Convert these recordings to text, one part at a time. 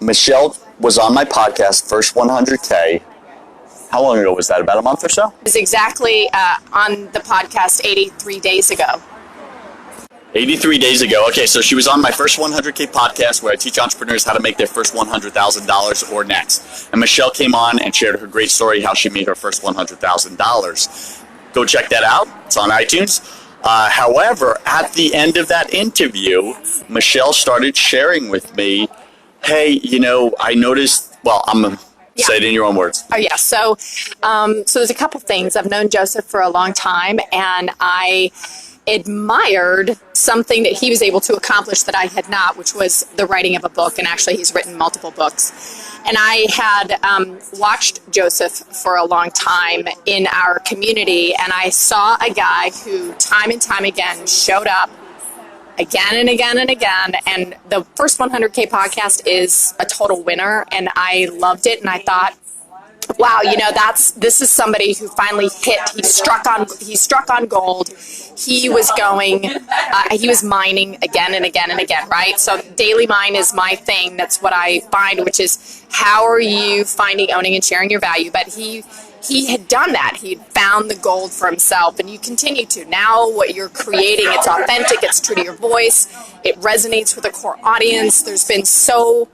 Michelle was on my podcast, First 100K. How long ago was that? About a month or so? It was exactly on the podcast 83 days ago. 83 days ago. Okay, so she was on my First 100K podcast where I teach entrepreneurs how to make their first $100,000 or next. And Michelle came on and shared her great story how she made her first $100,000. Go check that out. It's on iTunes. However, at the end of that interview, Michelle started sharing with me, hey, I noticed, say it in your own words. Oh, yeah. So there's a couple things. I've known Joseph for a long time, and I admired something that he was able to accomplish that I had not, which was the writing of a book. And actually, he's written multiple books. And I had watched Joseph for a long time in our community, and I saw a guy who time and time again showed up again and again and again. And the First 100K podcast is a total winner, and I loved it. And I thought, wow, this is somebody who finally hit. He struck on gold. He was he was mining again and again and again, right? So daily mine is my thing. That's what I find, which is how are you finding, owning, and sharing your value? But he had done that. He had found the gold for himself, and you continue to. Now what you're creating, it's authentic, it's true to your voice, it resonates with a core audience. There's been so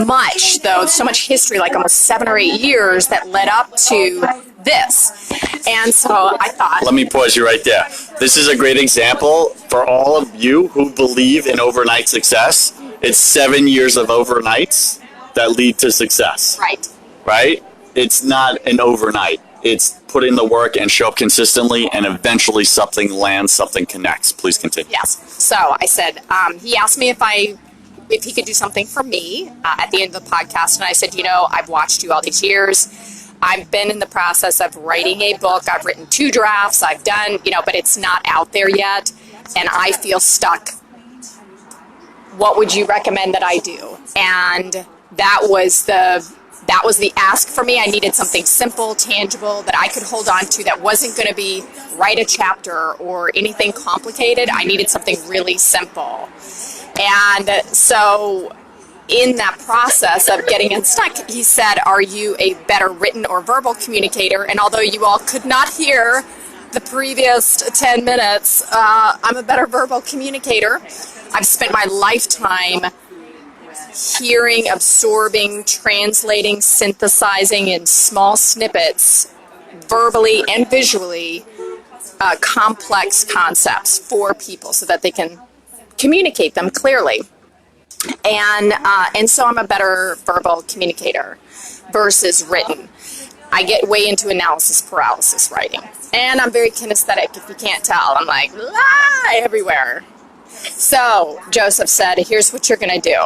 much, though, so much history, like almost 7 or 8 years that led up to this. And so I thought... Let me pause you right there. This is a great example for all of you who believe in overnight success. It's 7 years of overnights that lead to success. Right. Right? It's not an overnight. It's put in the work and show up consistently, and eventually something lands, something connects. Please continue. Yes. So I said, he asked me if he could do something for me at the end of the podcast, and I said, I've watched you all these years. I've been in the process of writing a book. I've written 2 drafts. I've done, but it's not out there yet, and I feel stuck. What would you recommend that I do? And that was the ask for me. I needed something simple, tangible, that I could hold on to, that wasn't going to be write a chapter or anything complicated. I needed something really simple. And so in that process of getting unstuck, he said, are you a better written or verbal communicator? And although you all could not hear the previous 10 minutes, I'm a better verbal communicator. I've spent my lifetime hearing, absorbing, translating, synthesizing in small snippets, verbally and visually, complex concepts for people so that they can communicate them clearly. And so I'm a better verbal communicator versus written. I get way into analysis paralysis writing. And I'm very kinesthetic, if you can't tell. I'm like, everywhere. So Joseph said, here's what you're going to do.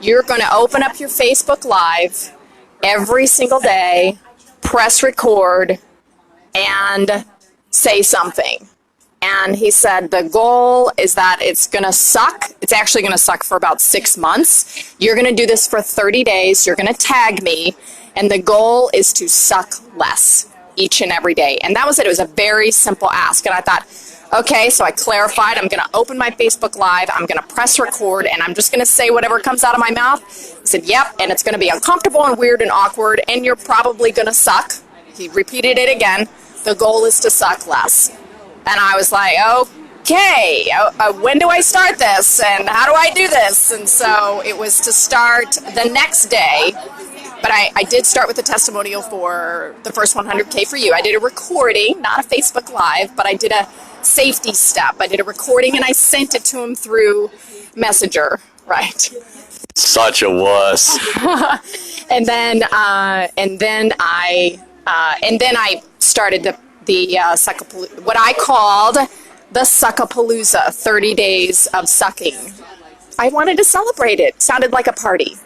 You're going to open up your Facebook Live every single day, press record, and say something. And he said the goal is that it's going to suck. It's actually going to suck for about 6 months. You're going to do this for 30 days. You're going to tag me. And the goal is to suck less each and every day. And that was it. It was a very simple ask. And I thought, okay, so I clarified. I'm going to open my Facebook Live. I'm going to press record, and I'm just going to say whatever comes out of my mouth. He said, yep, and it's going to be uncomfortable and weird and awkward, and you're probably going to suck. He repeated it again. The goal is to suck less. And I was like, okay, when do I start this, and how do I do this? And so it was to start the next day. But I did start with a testimonial for the first 100K for you. I did a recording, not a Facebook Live, but I did a safety step. I did a recording, and I sent it to him through Messenger, right? Such a wuss. and then I started the what I called the Suckapalooza, 30 days of sucking. I wanted to celebrate it. It sounded like a party.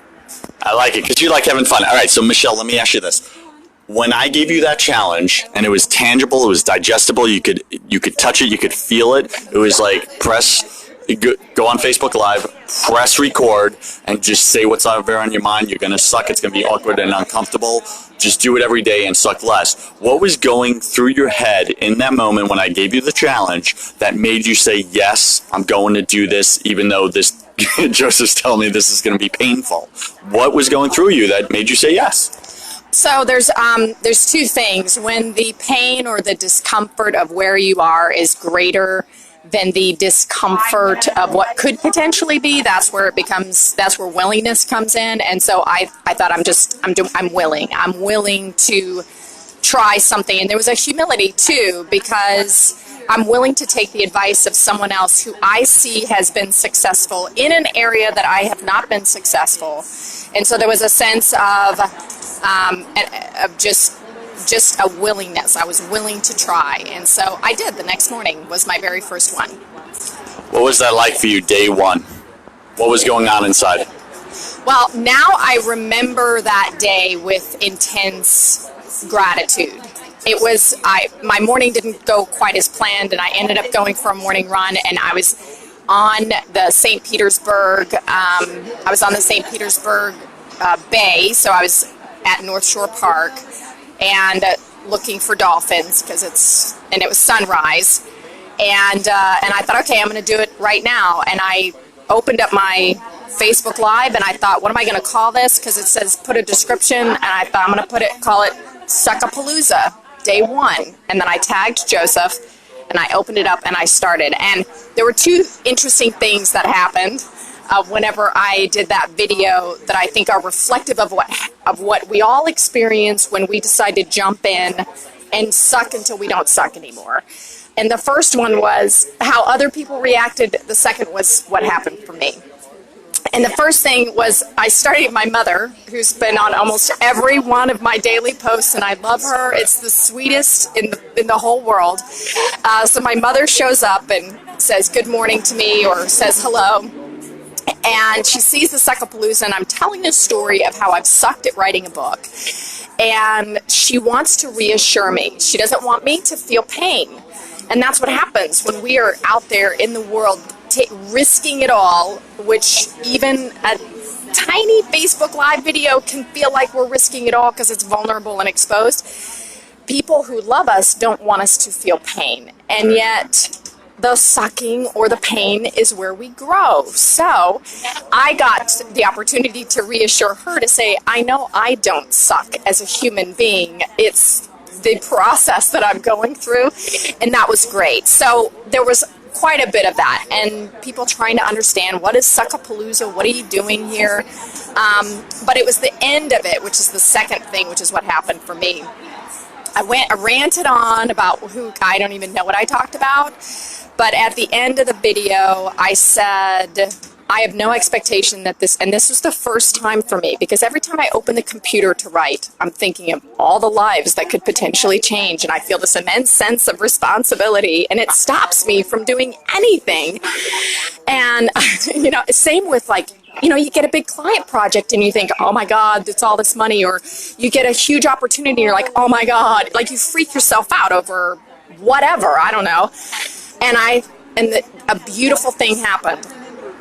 I like it because you like having fun. All right, so Michelle, let me ask you this. When I gave you that challenge and it was tangible, it was digestible, you could touch it, you could feel it. It was like go on Facebook Live, press record, and just say what's over on your mind. You're going to suck. It's going to be awkward and uncomfortable. Just do it every day and suck less. What was going through your head in that moment when I gave you the challenge that made you say, yes, I'm going to do this, even though this Joseph's telling me this is going to be painful. What was going through you that made you say yes? So there's two things. When the pain or the discomfort of where you are is greater than the discomfort of what could potentially be, that's where willingness comes in. And so I thought I'm willing. I'm willing to try something. And there was a humility too, because I'm willing to take the advice of someone else who I see has been successful in an area that I have not been successful. And so there was a sense of just a willingness. I was willing to try. And so I did. The next morning was my very first one. What was that like for you, day one? What was going on inside? Well, now I remember that day with intense gratitude. It was, my morning didn't go quite as planned, and I ended up going for a morning run, and I was on the St. Petersburg, Bay, so I was at North Shore Park, and looking for dolphins, and it was sunrise, and I thought, okay, I'm going to do it right now, and I opened up my Facebook Live, and I thought, what am I going to call this? Because it says put a description, and I thought I'm going to call it Suckapalooza. Day one. And then I tagged Joseph, and I opened it up, and I started. And there were two interesting things that happened whenever I did that video that I think are reflective of what we all experience when we decide to jump in and suck until we don't suck anymore. And the first one was how other people reacted. The second was what happened for me. And the first thing was I started my mother, who's been on almost every one of my daily posts, and I love her. It's the sweetest in the whole world. So my mother shows up and says good morning to me, or says hello. And she sees the Suckapalooza, and I'm telling a story of how I've sucked at writing a book. And she wants to reassure me. She doesn't want me to feel pain. And that's what happens when we are out there in the world risking it all, which even a tiny Facebook Live video can feel like we're risking it all because it's vulnerable and exposed. People who love us don't want us to feel pain. And yet the sucking or the pain is where we grow. So I got the opportunity to reassure her, to say, I know I don't suck as a human being. It's the process that I'm going through, and that was great. So there was quite a bit of that, and people trying to understand, what is Suckapalooza, what are you doing here? But it was the end of it, which is the second thing, which is what happened for me. I ranted on about I don't even know what I talked about, but at the end of the video, I said, I have no expectation that and this was the first time for me, because every time I open the computer to write, I'm thinking of all the lives that could potentially change, and I feel this immense sense of responsibility, and it stops me from doing anything. And, same with you get a big client project and you think, oh my God, it's all this money, or you get a huge opportunity and you're like, oh my God, you freak yourself out over whatever, I don't know. And a beautiful thing happened.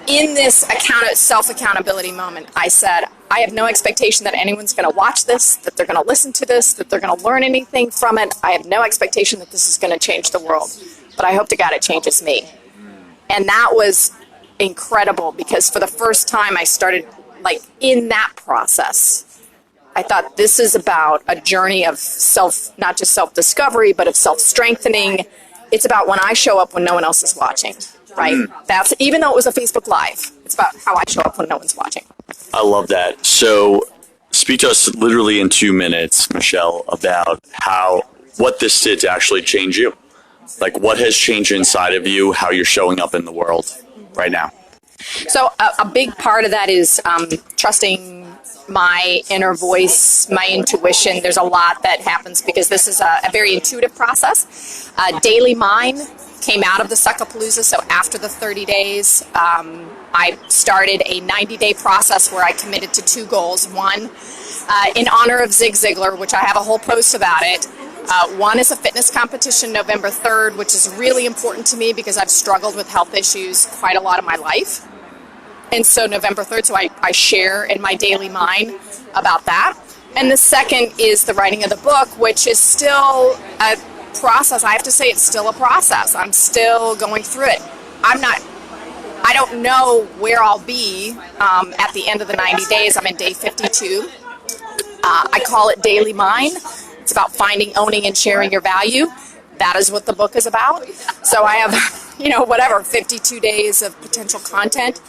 In this self-accountability moment, I said, I have no expectation that anyone's going to watch this, that they're going to listen to this, that they're going to learn anything from it. I have no expectation that this is going to change the world, but I hope to God it changes me. And that was incredible, because for the first time I started, in that process, I thought this is about a journey of not just self-discovery, but of self-strengthening. It's about when I show up when no one else is watching. Right? That's, even though it was a Facebook Live, it's about how I show up when no one's watching. I love that. So speak to us literally in 2 minutes, Michelle, about what this did to actually change you. What has changed inside of you, how you're showing up in the world right now. So a big part of that is trusting my inner voice, my intuition. There's a lot that happens because this is a very intuitive process. Daily Mind came out of the Suckapalooza, so after the 30 days, I started a 90-day process where I committed to 2 goals. One, in honor of Zig Ziglar, which I have a whole post about it. One is a fitness competition November 3rd, which is really important to me because I've struggled with health issues quite a lot of my life. And so November 3rd, so I share in my Daily Mind about that. And the second is the writing of the book, which is still a process. I have to say it's still a process. I'm still going through it. I'm not I don't know where I'll be at the end of the 90 days. I'm in day 52. I call it Daily Mine. It's about finding, owning, and sharing your value. That is what the book is about. So I have, 52 days of potential content.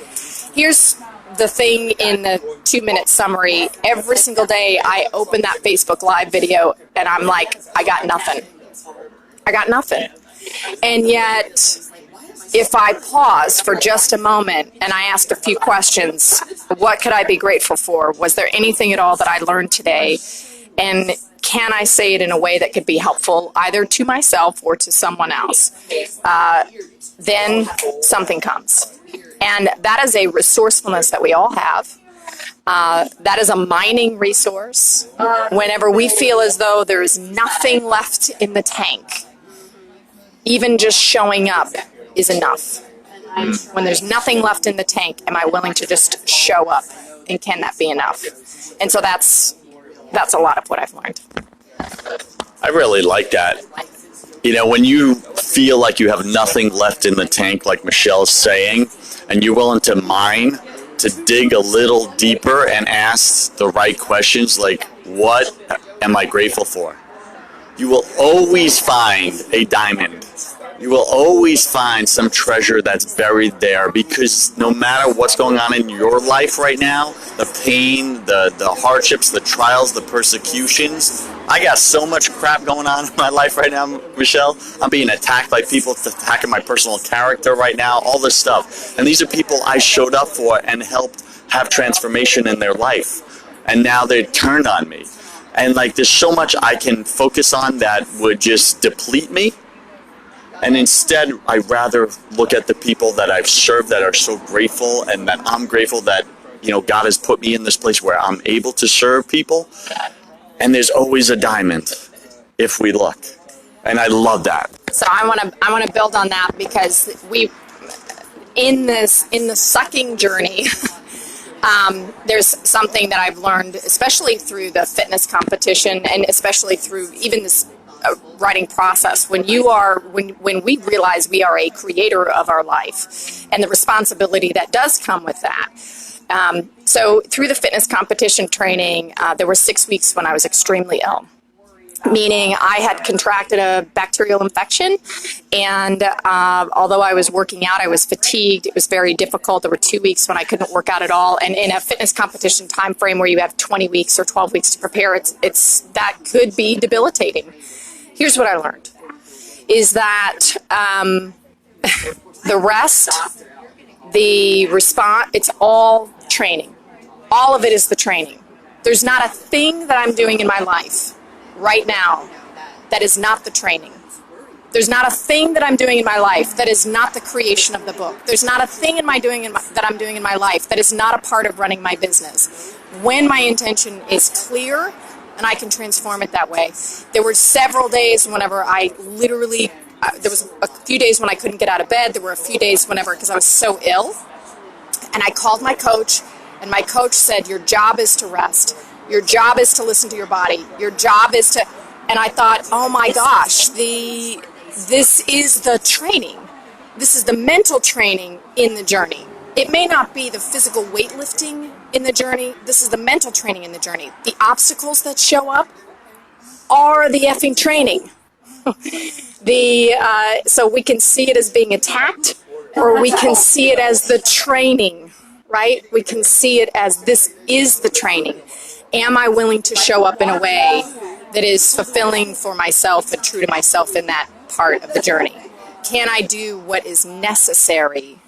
Here's the thing in the 2-minute summary. Every single day I open that Facebook Live video and I'm like, I got nothing. And yet, if I pause for just a moment and I asked a few questions, what could I be grateful for? Was there anything at all that I learned today? And can I say it in a way that could be helpful either to myself or to someone else? Then something comes. And that is a resourcefulness that we all have. That is a mining resource. Whenever we feel as though there is nothing left in the tank, even just showing up is enough. When there's nothing left in the tank, am I willing to just show up? And can that be enough? And so that's a lot of what I've learned. I really like that. When you feel like you have nothing left in the tank, like Michelle's saying, and you're willing to mine, to dig a little deeper and ask the right questions, like, what am I grateful for? You will always find a diamond. You will always find some treasure that's buried there, because no matter what's going on in your life right now, the pain, the hardships, the trials, the persecutions, I got so much crap going on in my life right now, Michelle. I'm being attacked by people, attacking my personal character right now, all this stuff. And these are people I showed up for and helped have transformation in their life. And now they're turned on me. And there's so much I can focus on that would just deplete me. And instead, I'd rather look at the people that I've served that are so grateful, and that I'm grateful that, God has put me in this place where I'm able to serve people. And there's always a diamond if we look. And I love that. So I want to build on that, because we, in the sucking journey, there's something that I've learned, especially through the fitness competition, and especially through even this writing process. When we realize we are a creator of our life, and the responsibility that does come with that. So through the fitness competition training, there were 6 weeks when I was extremely ill. Meaning I had contracted a bacterial infection, and although I was working out, I was fatigued. It was very difficult. There were 2 weeks when I couldn't work out at all. And in a fitness competition time frame where you have 20 weeks or 12 weeks to prepare, it's that could be debilitating. Here's what I learned, is that the rest, the response, it's all training. All of it is the training. There's not a thing that I'm doing in my life right now that is not the training. There's not a thing that I'm doing in my life that is not the creation of the book. There's not a thing that I'm doing in my life that is not a part of running my business. When my intention is clear, and I can transform it that way. There were several days whenever I literally, there was a few days when I couldn't get out of bed. There were a few days because I was so ill. And I called my coach, and my coach said, your job is to rest. Your job is to listen to your body. Your job is to, and I thought, oh my gosh, this is the training. This is the mental training in the journey. It may not be the physical weightlifting in the journey. This is the mental training in the journey. The obstacles that show up are the effing training. So we can see it as being attacked, or we can see it as the training, right? We can see it as this is the training. Am I willing to show up in a way that is fulfilling for myself and true to myself in that part of the journey? Can I do what is necessary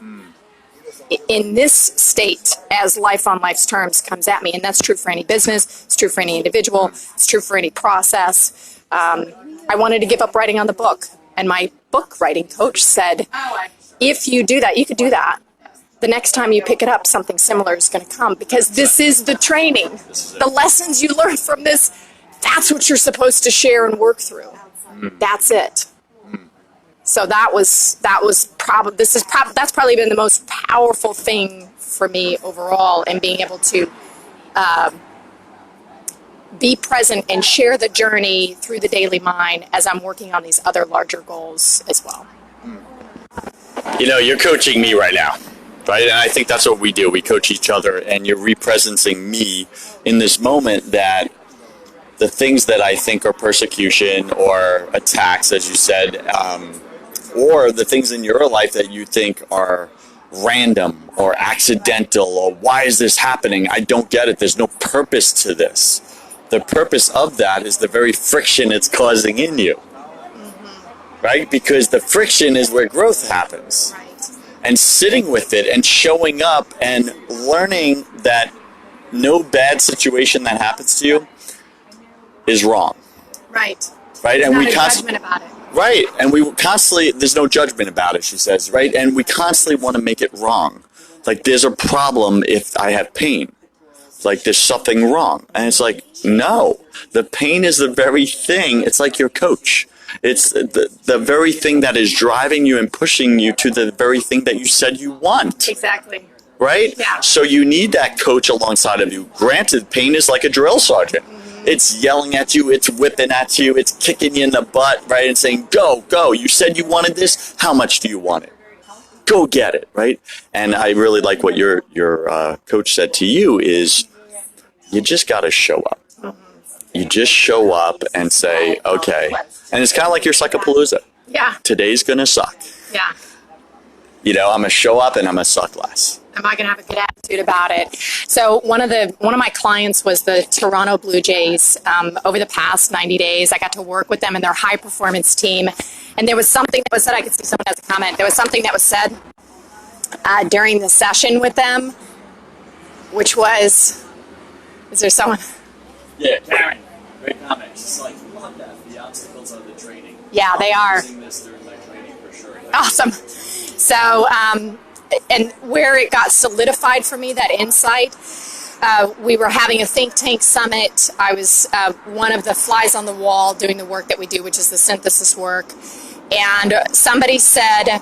in this state as life on life's terms comes at me? And that's true for any business. It's true for any individual. It's true for any process. I wanted to give up writing on the book. And my book writing coach said, if you do that, you could do that. The next time you pick it up, something similar is going to come, because this is the training. The lessons you learn from this, that's what you're supposed to share and work through. That's it. So that's probably been the most powerful thing for me overall, in being able to be present and share the journey through the Daily Mine as I'm working on these other larger goals as well. You're coaching me right now. right? And I think that's what we do. We coach each other, and you're representing me in this moment that the things that I think are persecution or attacks, as you said, or the things in your life that you think are random or accidental or why is this happening? I don't get it. There's no purpose to this. The purpose of that is the very friction it's causing in you, right? Because the friction is where growth happens. Right. And sitting with it and showing up and learning that no bad situation that happens to you is wrong. Right. Right? There's And not we a constantly judgment about it. right, and we constantly there's no judgment about it, she says, right? And we constantly want to make it wrong. Like there's a problem if I have pain. Like there's something wrong. And it's like, no. The pain is the very thing. It's like your coach. It's the very thing that is driving you and pushing you to the very thing that you said you want. Exactly. Right? Yeah. So you need that coach alongside of you. Granted, pain is like a drill sergeant. It's yelling at you, it's whipping at you, it's kicking you in the butt, right? And saying, go, go. You said you wanted this. How much do you want it? Go get it, right? And I really like what your coach said to you is you just got to show up. You just show up and say, okay. And it's kind of like your psychopalooza. Yeah. Today's going to suck. Yeah. You know, I'm going to show up and I'm going to suck less. Am I going to have a good attitude about it? So one of my clients was the Toronto Blue Jays. Over the past 90 days, I got to work with them and their high performance team. And there was something that was said. I could see someone has a comment. There was something that was said during the session with them, which was, is there someone? Yeah, Karen. Great comment. She's like, love that. The obstacles are the training. Yeah, they are. Using this during my training for sure. Awesome. So, and where it got solidified for me, that insight, we were having a think tank summit. I was one of the flies on the wall doing the work that we do, which is the synthesis work. And somebody said,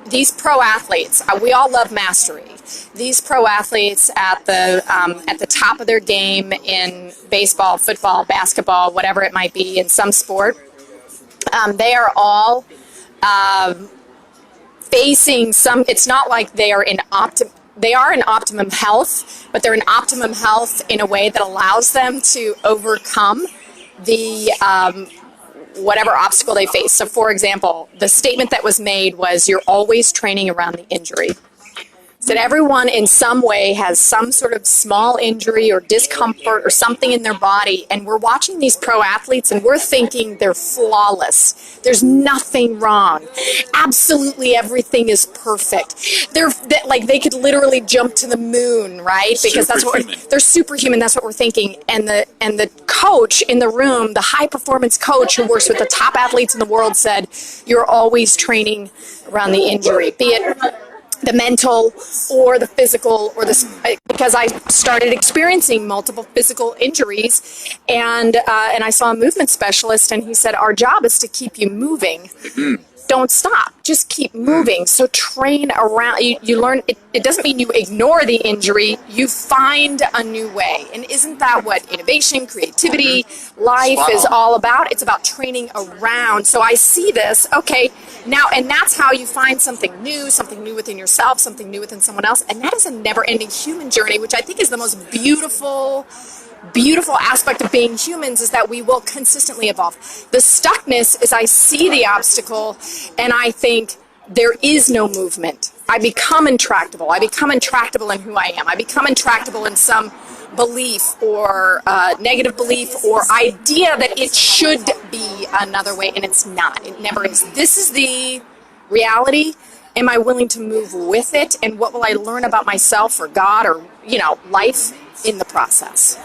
these pro athletes, we all love mastery. These pro athletes at the top of their game in baseball, football, basketball, whatever it might be, in some sport, they are all facing some. It's not like they are in optimum health, but they're in optimum health in a way that allows them to overcome the whatever obstacle they face. So, for example, the statement that was made was, "You're always training around the injury." That everyone in some way has some sort of small injury or discomfort or something in their body, and we're watching these pro athletes and we're thinking they're flawless. There's nothing wrong. Absolutely everything is perfect. Like they could literally jump to the moon, right? Because that's what they're superhuman. That's what we're thinking. And the coach in the room, the high performance coach who works with the top athletes in the world, said, "You're always training around the injury, be it the mental or the physical or because I started experiencing multiple physical injuries, and I saw a movement specialist, and he said, our job is to keep you moving. Don't stop. Just keep moving. So train around. You learn. It doesn't mean you ignore the injury. You find a new way. And isn't that what innovation, creativity, life is all about? It's about training around. So I see this. Okay, now, and that's how you find something new within yourself, something new within someone else. And that is a never-ending human journey, which I think is the most beautiful aspect of being humans, is that we will consistently evolve. The stuckness is I see the obstacle and I think there is no movement. I become intractable. I become intractable in who I am. I become intractable in some belief or negative belief or idea that it should be another way, and it's not. It never is. This is the reality. Am I willing to move with it? And what will I learn about myself or God or, life in the process?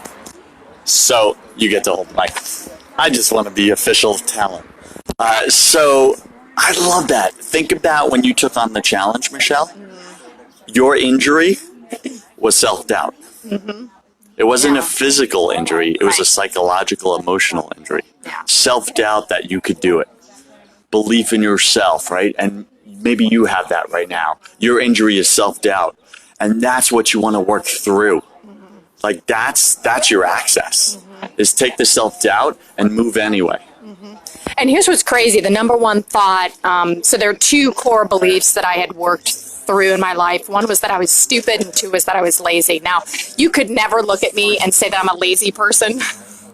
So you get to hold the mic. I just want to be official talent. So I love that. Think about when you took on the challenge, Michelle. Your injury was self-doubt. It wasn't a physical injury. It was a psychological, emotional injury. Yeah. Self-doubt that you could do it. Belief in yourself, right? And maybe you have that right now. Your injury is self-doubt. And that's what you want to work through. Like that's your access, is take the self-doubt and move anyway. And here's what's crazy. The number one thought, so there are two core beliefs that I had worked through in my life. One was that I was stupid, and two was that I was lazy. Now, you could never look at me and say that I'm a lazy person.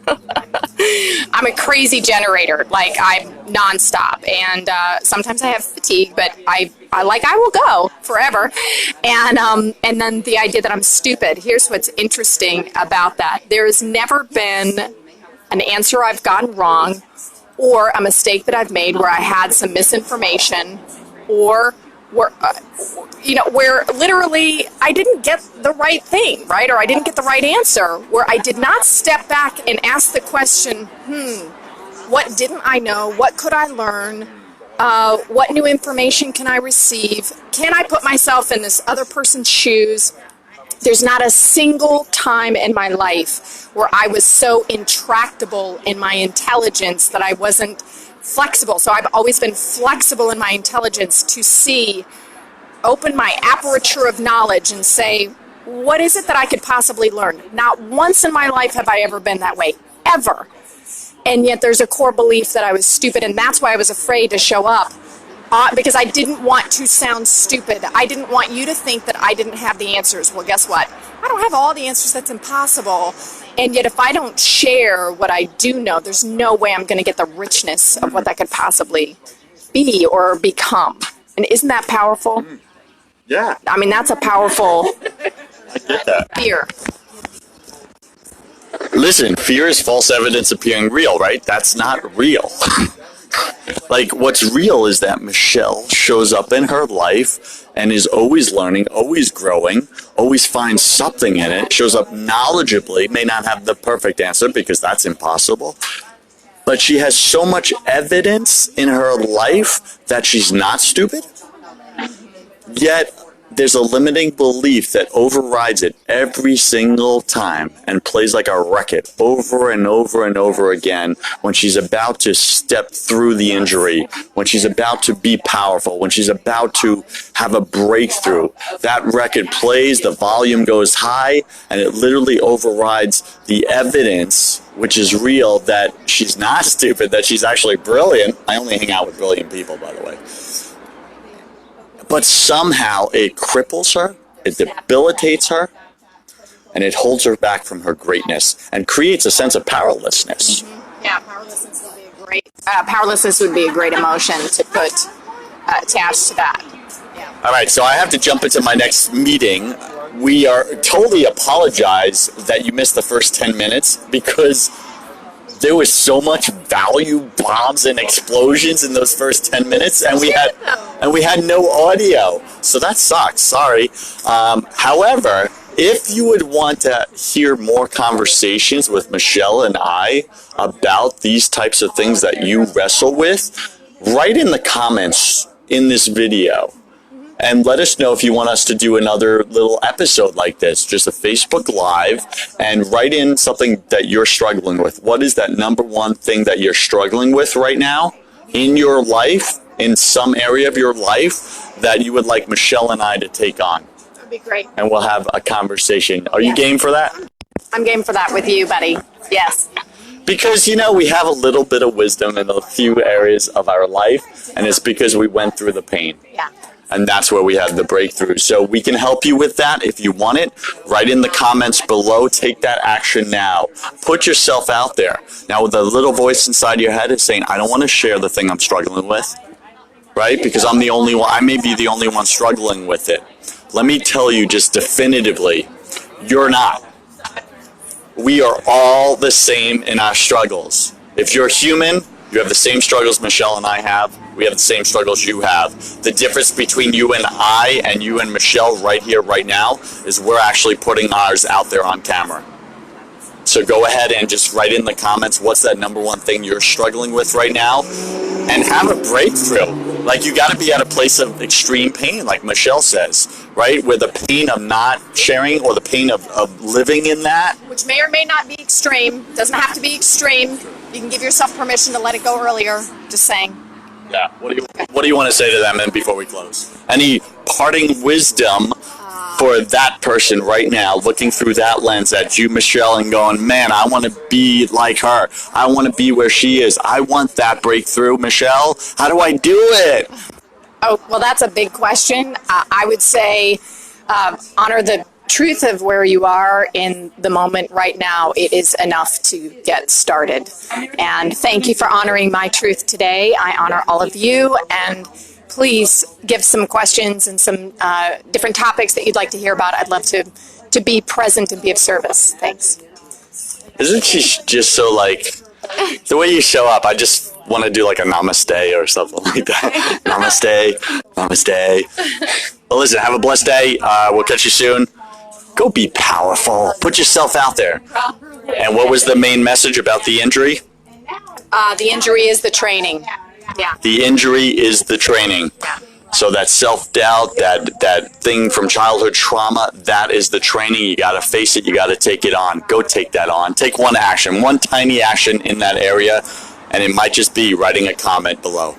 I'm a crazy generator. Like, I'm nonstop, and sometimes I have fatigue, but I will go forever. And then the idea that I'm stupid. Here's what's interesting about that. There has never been an answer I've gotten wrong, or a mistake that I've made where I had some misinformation, or where literally I didn't get the right thing, right? Or I didn't get the right answer, where I did not step back and ask the question, what didn't I know? What could I learn? What new information can I receive? Can I put myself in this other person's shoes? There's not a single time in my life where I was so intractable in my intelligence that I wasn't flexible. So I've always been flexible in my intelligence to open my aperture of knowledge and say, what is it that I could possibly learn? Not once in my life have I ever been that way, ever. And yet there's a core belief that I was stupid, and that's why I was afraid to show up, because I didn't want to sound stupid. I didn't want you to think that I didn't have the answers. Well, guess what? I don't have all the answers. That's impossible. And yet if I don't share what I do know, there's no way I'm going to get the richness of what that could possibly be or become. And isn't that powerful? Yeah. I mean, that's a powerful I get that. fear. Listen, fear is false evidence appearing real, right? That's not real. Like, what's real is that Michelle shows up in her life and is always learning, always growing, always finds something in it, shows up knowledgeably, may not have the perfect answer because that's impossible, but she has so much evidence in her life that she's not stupid, yet there's a limiting belief that overrides it every single time and plays like a record over and over and over again when she's about to step through the injury, when she's about to be powerful, when she's about to have a breakthrough. That record plays, the volume goes high, and it literally overrides the evidence, which is real, that she's not stupid, that she's actually brilliant. I only hang out with brilliant people, by the way. But somehow it cripples her, it debilitates her, and it holds her back from her greatness and creates a sense of powerlessness. Mm-hmm. Yeah, powerlessness would be a great emotion to put attached to that. Yeah. All right, so I have to jump into my next meeting. We are totally apologize that you missed the first 10 minutes because there was so much value bombs and explosions in those first 10 minutes, and we had no audio, so that sucks. Sorry. However, if you would want to hear more conversations with Michelle and I about these types of things that you wrestle with, write in the comments in this video. And let us know if you want us to do another little episode like this, just a Facebook Live, and write in something that you're struggling with. What is that number one thing that you're struggling with right now in your life, in some area of your life, that you would like Michelle and I to take on? That'd be great. And we'll have a conversation. Are you game for that? I'm game for that with you, buddy. Yes. Because, we have a little bit of wisdom in a few areas of our life, and it's because we went through the pain. Yeah. And that's where we have the breakthrough. So we can help you with that if you want it. Write in the comments below. Take that action now. Put yourself out there. Now, the little voice inside your head is saying, I don't want to share the thing I'm struggling with, right? Because I'm the only one. I may be the only one struggling with it. Let me tell you just definitively, you're not. We are all the same in our struggles. If you're human, you have the same struggles Michelle and I have. We have the same struggles you have. The difference between you and I and you and Michelle right here, right now, is we're actually putting ours out there on camera. So go ahead and just write in the comments what's that number one thing you're struggling with right now, and have a breakthrough. Like, you got to be at a place of extreme pain, like Michelle says, right? Where the pain of not sharing or the pain of living in that. Which may or may not be extreme. Doesn't have to be extreme. You can give yourself permission to let it go earlier. Just saying. Yeah. What do you want to say to them before we close? Any parting wisdom for that person right now, looking through that lens at you, Michelle, and going, man, I want to be like her. I want to be where she is. I want that breakthrough. Michelle, how do I do it? Oh, well, that's a big question. I would say honor the truth of where you are in the moment right now. It is enough to get started. And thank you for honoring my truth today. I honor all of you. And please give some questions and some different topics that you'd like to hear about. I'd love to be present and be of service. Thanks. Isn't she just so like, the way you show up, I just want to do like a namaste or something like that. Namaste, namaste. Well, listen, have a blessed day. We'll catch you soon. Go be powerful. Put yourself out there. And what was the main message about the injury? The injury is the training. Yeah. The injury is the training. So that self-doubt, that thing from childhood trauma, that is the training. You got to face it. You got to take it on. Go take that on. Take one action, one tiny action in that area, and it might just be writing a comment below.